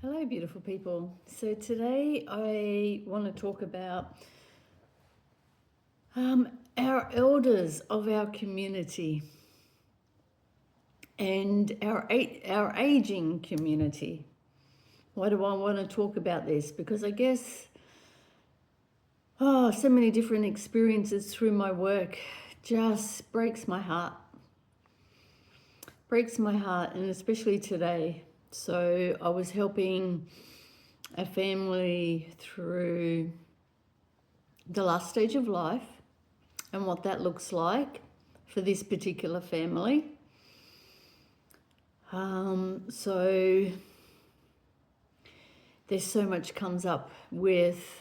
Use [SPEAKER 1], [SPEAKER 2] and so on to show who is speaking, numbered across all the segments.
[SPEAKER 1] Hello, beautiful people. So today I want to talk about our elders of our community and our aging community. Why do I want to talk about this? Because I guess, so many different experiences through my work just breaks my heart. Breaks my heart, and especially today. So I was helping a family through the last stage of life and what that looks like for this particular family. So there's so much comes up with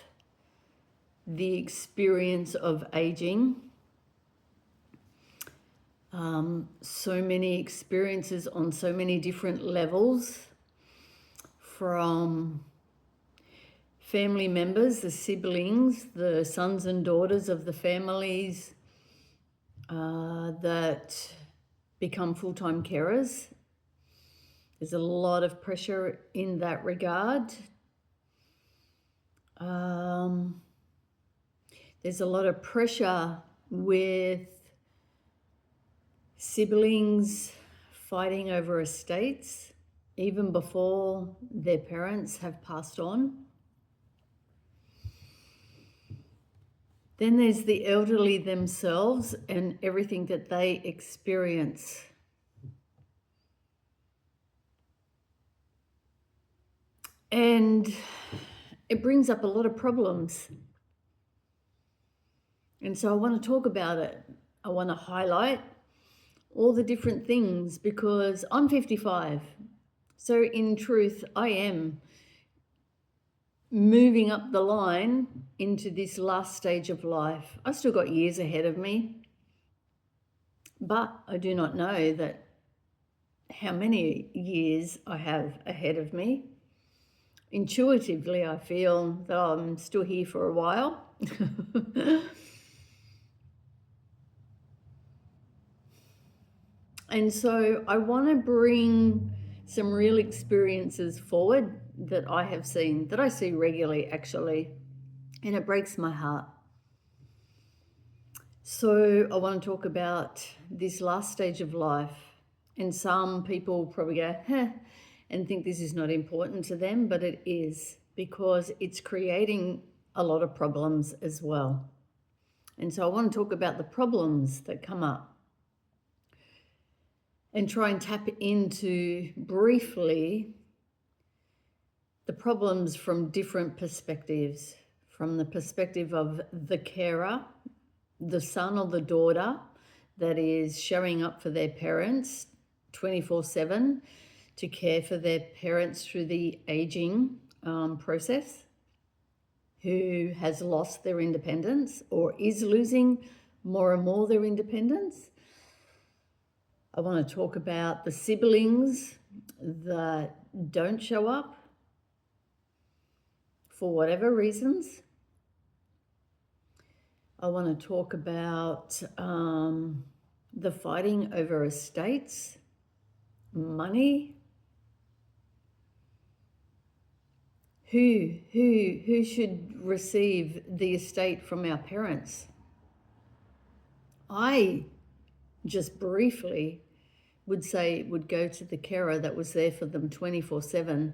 [SPEAKER 1] the experience of aging. So many experiences on so many different levels, from family members, the siblings, the sons and daughters of the families that become full-time carers. There's a lot of pressure in that regard. There's a lot of pressure with siblings fighting over estates even before their parents have passed on. Then there's the elderly themselves and everything that they experience. And it brings up a lot of problems. And so I want to talk about it. I want to highlight all the different things, because I'm 55. So in truth, I am moving up the line into this last stage of life. I've still got years ahead of me, but I do not know that how many years I have ahead of me. Intuitively, I feel that I'm still here for a while. And so I want to bring some real experiences forward that I have seen, that I see regularly actually, and it breaks my heart. So I want to talk about this last stage of life, and some people probably go, and think this is not important to them, but it is, because it's creating a lot of problems as well. And so I want to talk about the problems that come up and try and tap into briefly the problems from different perspectives, from the perspective of the carer, the son or the daughter that is showing up for their parents 24/7 to care for their parents through the aging process, who has lost their independence or is losing more and more their independence. I want to talk about the siblings that don't show up for whatever reasons. I want to talk about the fighting over estates, money. Who should receive the estate from our parents? I just briefly would say it would go to the carer that was there for them 24/7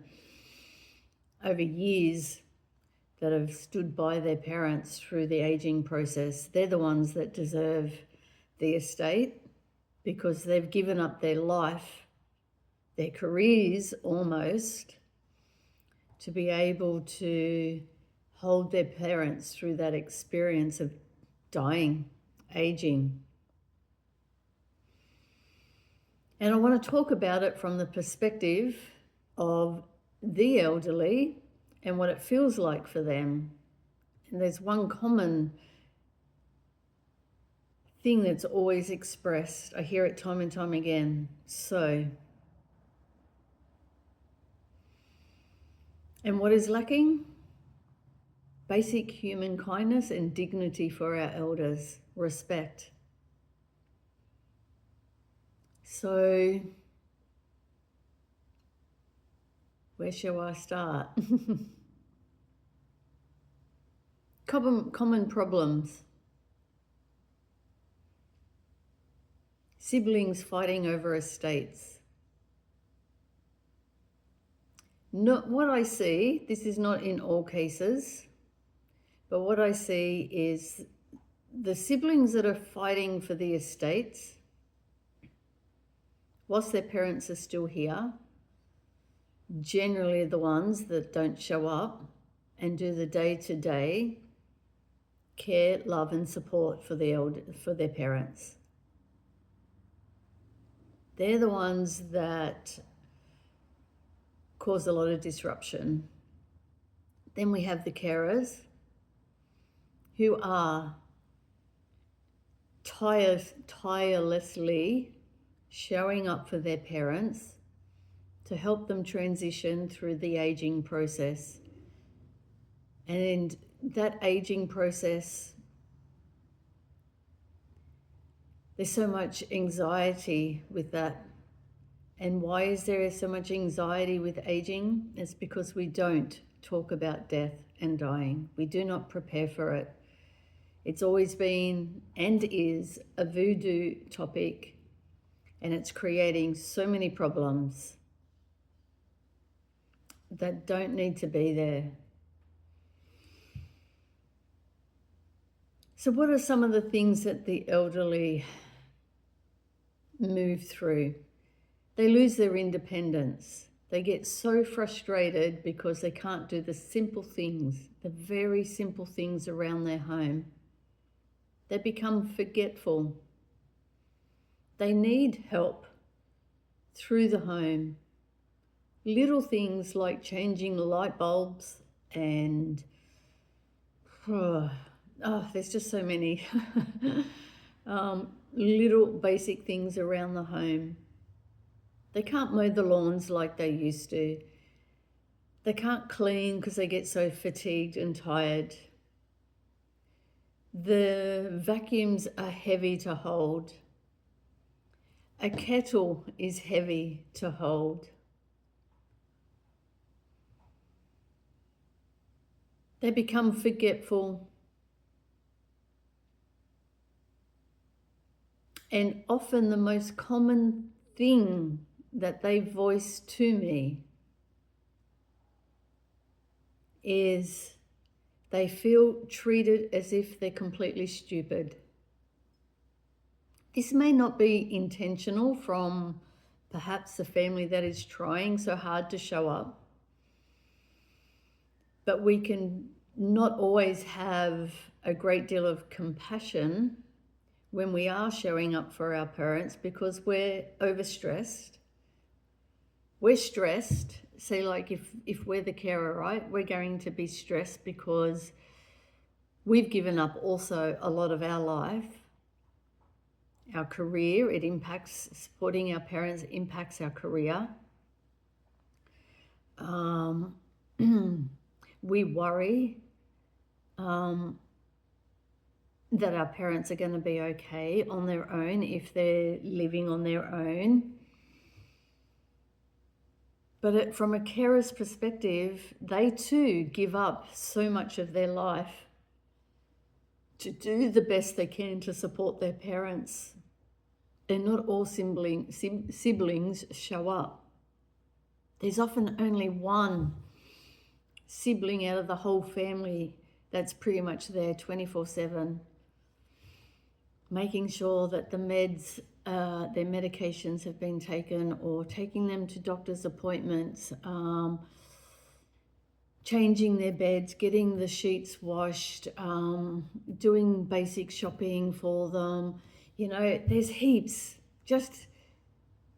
[SPEAKER 1] over years, that have stood by their parents through the aging process. They're the ones that deserve the estate, because they've given up their life, their careers almost, to be able to hold their parents through that experience of dying, aging. And I want to talk about it from the perspective of the elderly and what it feels like for them. And there's one common thing that's always expressed. I hear it time and time again. And what is lacking? Basic human kindness and dignity for our elders, respect. So Where shall I start? Common problems. Siblings fighting over estates. Not what I see, this is not in all cases, but what I see is the siblings that are fighting for the estates, whilst their parents are still here, generally the ones that don't show up and do the day-to-day care, love and support for their parents. They're the ones that cause a lot of disruption. Then we have the carers who are tirelessly showing up for their parents to help them transition through the aging process. And that aging process, there's so much anxiety with that. And why is there so much anxiety with aging? It's because we don't talk about death and dying. We do not prepare for it. It's always been and is a voodoo topic, and it's creating so many problems that don't need to be there. So what are some of the things that the elderly move through? They lose their independence. They get so frustrated because they can't do the simple things, the very simple things around their home. They become forgetful. They need help through the home. Little things like changing light bulbs and, there's just so many little basic things around the home. They can't mow the lawns like they used to. They can't clean because they get so fatigued and tired. The vacuums are heavy to hold. A kettle is heavy to hold. They become forgetful. And often the most common thing that they voice to me is they feel treated as if they're completely stupid. This may not be intentional from perhaps the family that is trying so hard to show up, but we can not always have a great deal of compassion when we are showing up for our parents because we're overstressed. We're stressed. Say, like if we're the carer, right, we're going to be stressed because we've given up also a lot of our life, our career. It impacts, supporting our parents impacts our career. We worry that our parents are going to be okay on their own if they're living on their own. But from a carer's perspective, they too give up so much of their life to do the best they can to support their parents. And not all siblings show up. There's often only one sibling out of the whole family that's pretty much there 24/7, making sure that the meds, their medications have been taken, or taking them to doctor's appointments, changing their beds, getting the sheets washed, doing basic shopping for them. You know, there's heaps. Just,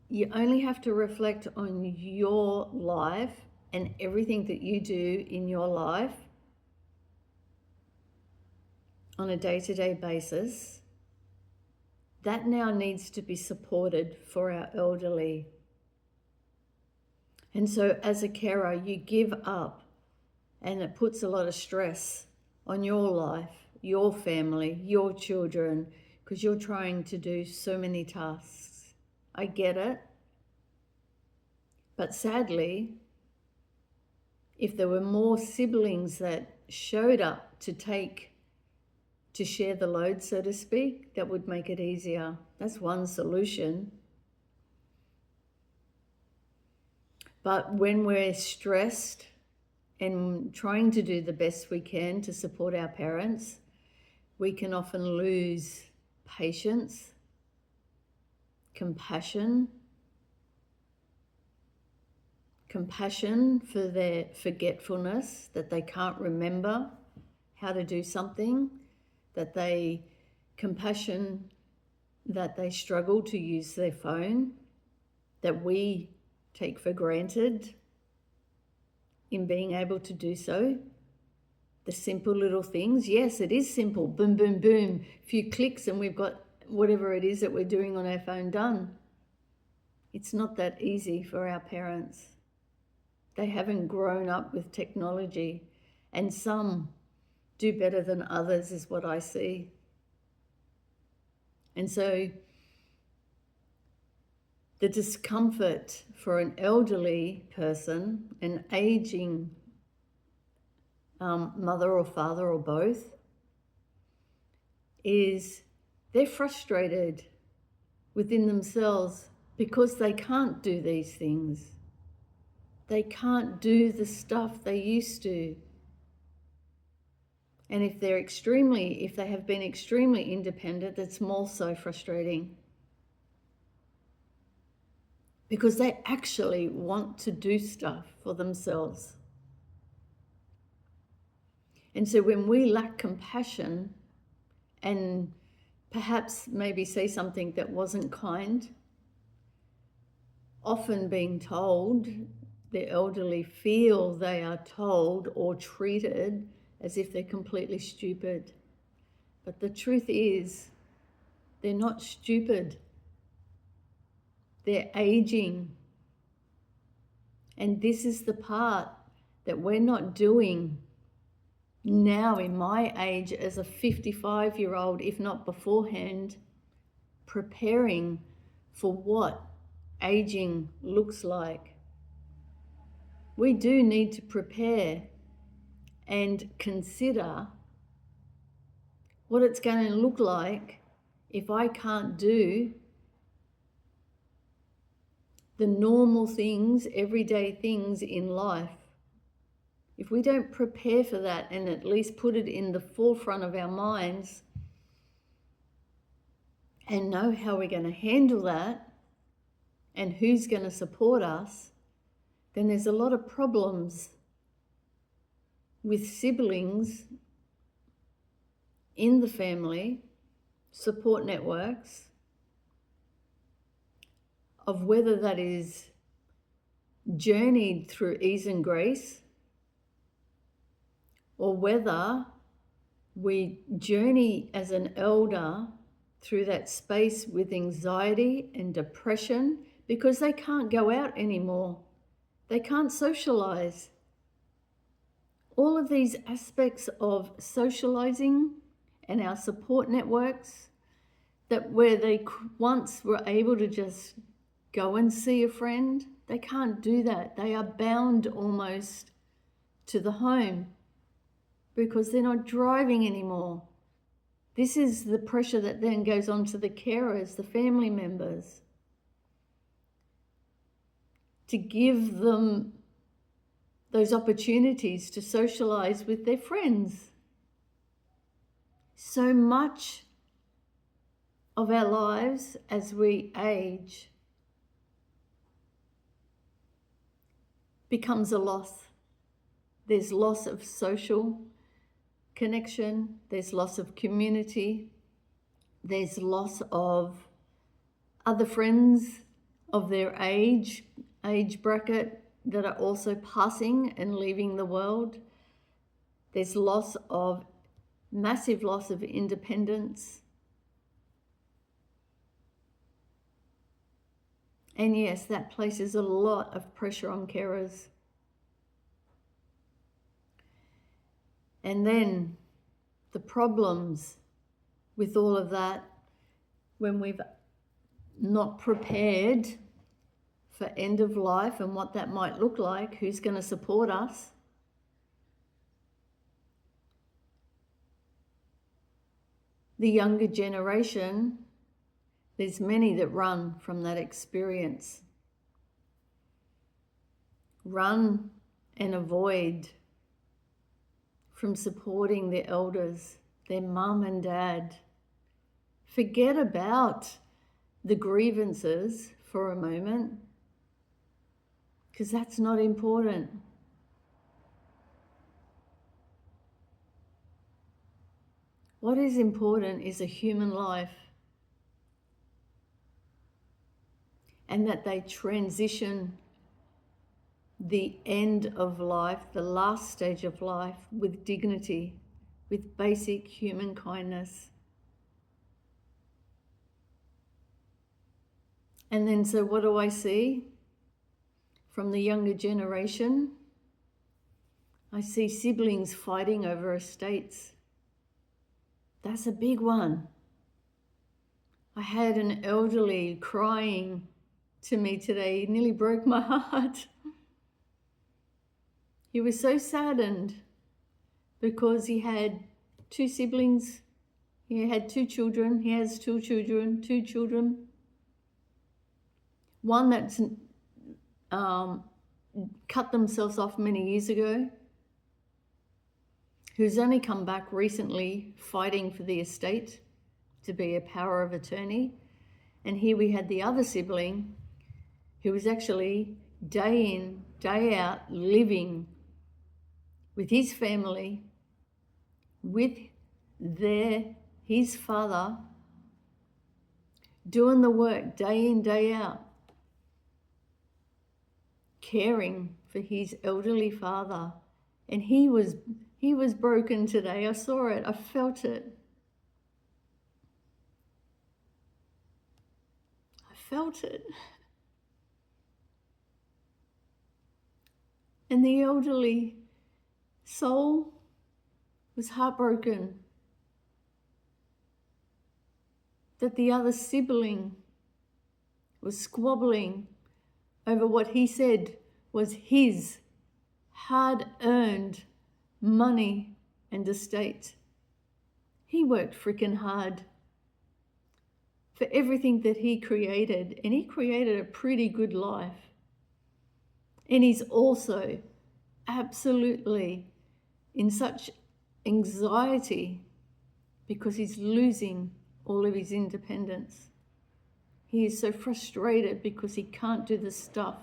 [SPEAKER 1] you only have to reflect on your life and everything that you do in your life on a day-to-day basis. That now needs to be supported for our elderly. And so as a carer, you give up, and it puts a lot of stress on your life, your family, your children, because you're trying to do so many tasks. I get it. But sadly, if there were more siblings that showed up to share the load, so to speak, that would make it easier. That's one solution. But when we're stressed and trying to do the best we can to support our parents, we can often lose patience, compassion for their forgetfulness, that they can't remember how to do something, compassion that they struggle to use their phone, that we take for granted in being able to do so. The simple little things. Yes, it is simple. Boom, boom, boom. A few clicks and we've got whatever it is that we're doing on our phone done. It's not that easy for our parents. They haven't grown up with technology, and some do better than others is what I see. And so the discomfort for an elderly person, an aging mother or father or both, is they're frustrated within themselves because they can't do these things. They can't do the stuff they used to. And if they have been extremely independent, it's more so frustrating. Because they actually want to do stuff for themselves. And so when we lack compassion and perhaps maybe say something that wasn't kind, often being told, the elderly feel they are told or treated as if they're completely stupid. But the truth is, they're not stupid. They're aging. And this is the part that we're not doing now in my age as a 55-year-old, if not beforehand, preparing for what aging looks like. We do need to prepare and consider what it's going to look like if I can't do the normal things, everyday things in life. If we don't prepare for that and at least put it in the forefront of our minds and know how we're going to handle that and who's going to support us, then there's a lot of problems with siblings in the family, support networks, of whether that is journeyed through ease and grace, or whether we journey as an elder through that space with anxiety and depression because they can't go out anymore. They can't socialize. All of these aspects of socializing and our support networks, that where they once were able to just go and see a friend, they can't do that. They are bound almost to the home because they're not driving anymore. This is the pressure that then goes on to the carers, the family members, to give them those opportunities to socialize with their friends. So much of our lives as we age becomes a loss. There's loss of social connection, there's loss of community, there's loss of other friends of their age bracket that are also passing and leaving the world. There's massive loss of independence. And yes, that places a lot of pressure on carers. And then the problems with all of that, when we've not prepared for end of life and what that might look like, who's going to support us, the younger generation, there's many that run from that experience. Run and avoid from supporting their elders, their mum and dad. Forget about the grievances for a moment, because that's not important. What is important is a human life, and that they transition the end of life, the last stage of life, with dignity, with basic human kindness. And then, so what do I see from the younger generation? I see siblings fighting over estates. That's a big one. I had an elderly crying to me today. He nearly broke my heart. He was so saddened because he had two siblings. He had two children. He has two children. One that's cut themselves off many years ago, who's only come back recently fighting for the estate to be a power of attorney. And here we had the other sibling who was actually day in, day out living with his family, with his father, doing the work day in, day out, caring for his elderly father. And he was broken today. I saw it. I felt it. And the elderly soul was heartbroken that the other sibling was squabbling over what he said was his hard-earned money and estate. He worked freaking hard for everything that he created, and he created a pretty good life. And he's also absolutely in such anxiety because he's losing all of his independence. He is so frustrated because he can't do the stuff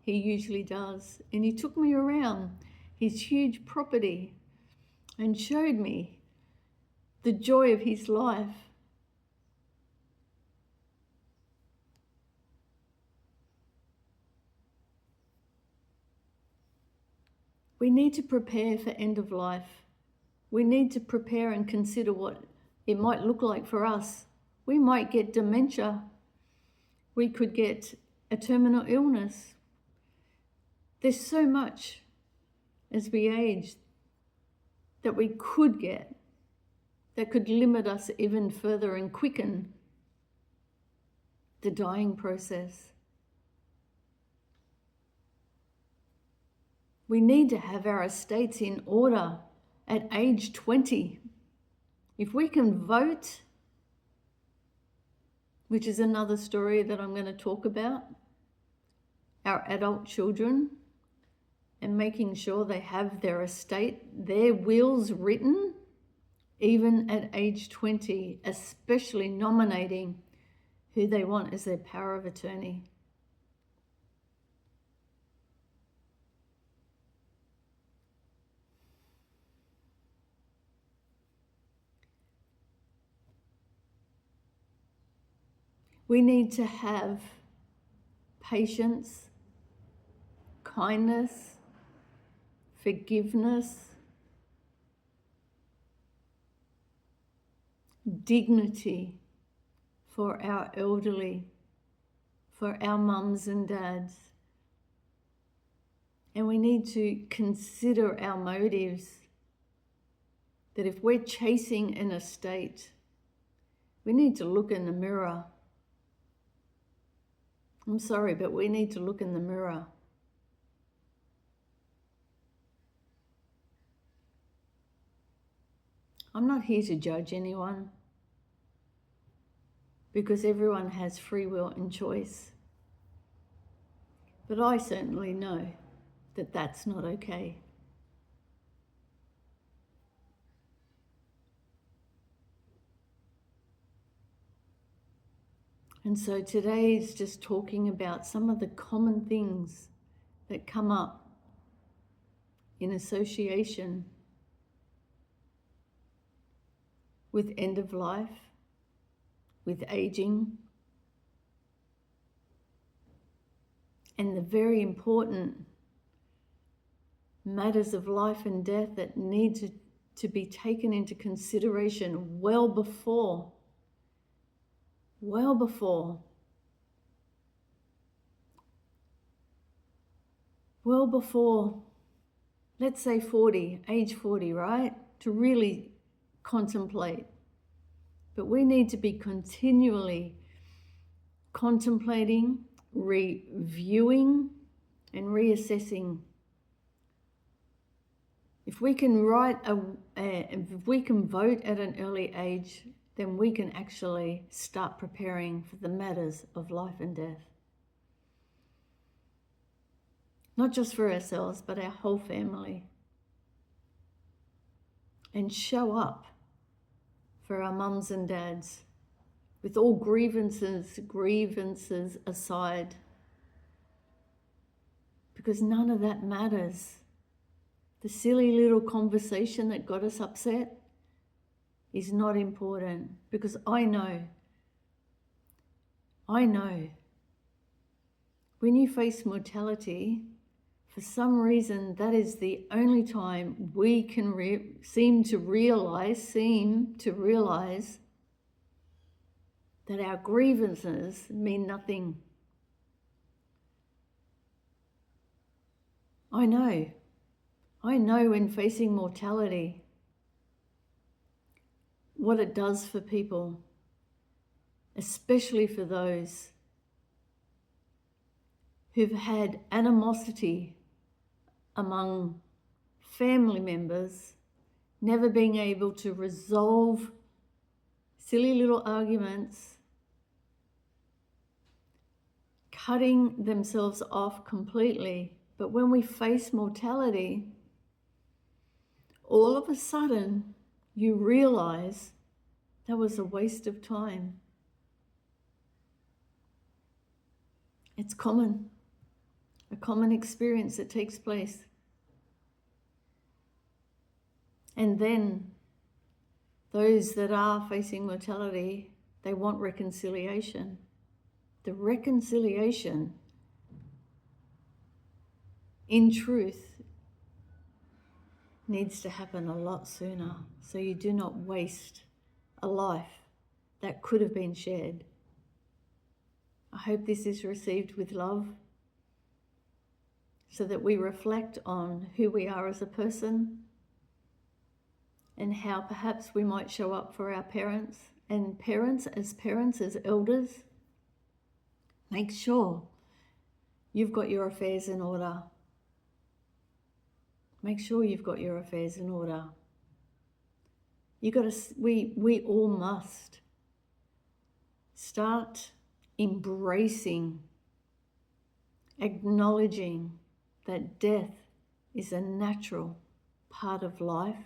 [SPEAKER 1] he usually does. And he took me around his huge property and showed me the joy of his life. We need to prepare for end of life. We need to prepare and consider what it might look like for us. We might get dementia. We could get a terminal illness. There's so much as we age that we could get that could limit us even further and quicken the dying process. We need to have our estates in order at age 20. If we can vote, which is another story that I'm going to talk about, our adult children, and making sure they have their estate, their wills written, even at age 20, especially nominating who they want as their power of attorney. We need to have patience, kindness, forgiveness, dignity for our elderly, for our mums and dads. And we need to consider our motives, that if we're chasing an estate, we need to look in the mirror. I'm sorry, but we need to look in the mirror. I'm not here to judge anyone, because everyone has free will and choice. But I certainly know that that's not okay. And so today is just talking about some of the common things that come up in association with end of life, with aging, and the very important matters of life and death that need to be taken into consideration well before, let's say 40, age 40, right? To really contemplate. But we need to be continually contemplating, reviewing, and reassessing. If we can if we can vote at an early age, then we can actually start preparing for the matters of life and death. Not just for ourselves, but our whole family. And show up for our mums and dads with all grievances aside. Because none of that matters. The silly little conversation that got us upset is not important, because I know when you face mortality, for some reason, that is the only time we can seem to realize that our grievances mean nothing. I know when facing mortality, what it does for people, especially for those who've had animosity among family members, never being able to resolve silly little arguments, cutting themselves off completely. But when we face mortality, all of a sudden you realize that was a waste of time. It's common. A common experience that takes place. And then those that are facing mortality, they want reconciliation. The reconciliation, in truth, needs to happen a lot sooner, so you do not waste a life that could have been shared. I hope this is received with love, so that we reflect on who we are as a person and how perhaps we might show up for our parents, and parents, as elders, make sure you've got your affairs in order. Make sure you've got your affairs in order. We all must start embracing, acknowledging that death is a natural part of life,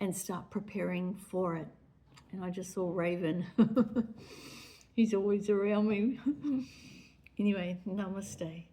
[SPEAKER 1] and start preparing for it. And I just saw Raven. He's always around me. Anyway, namaste.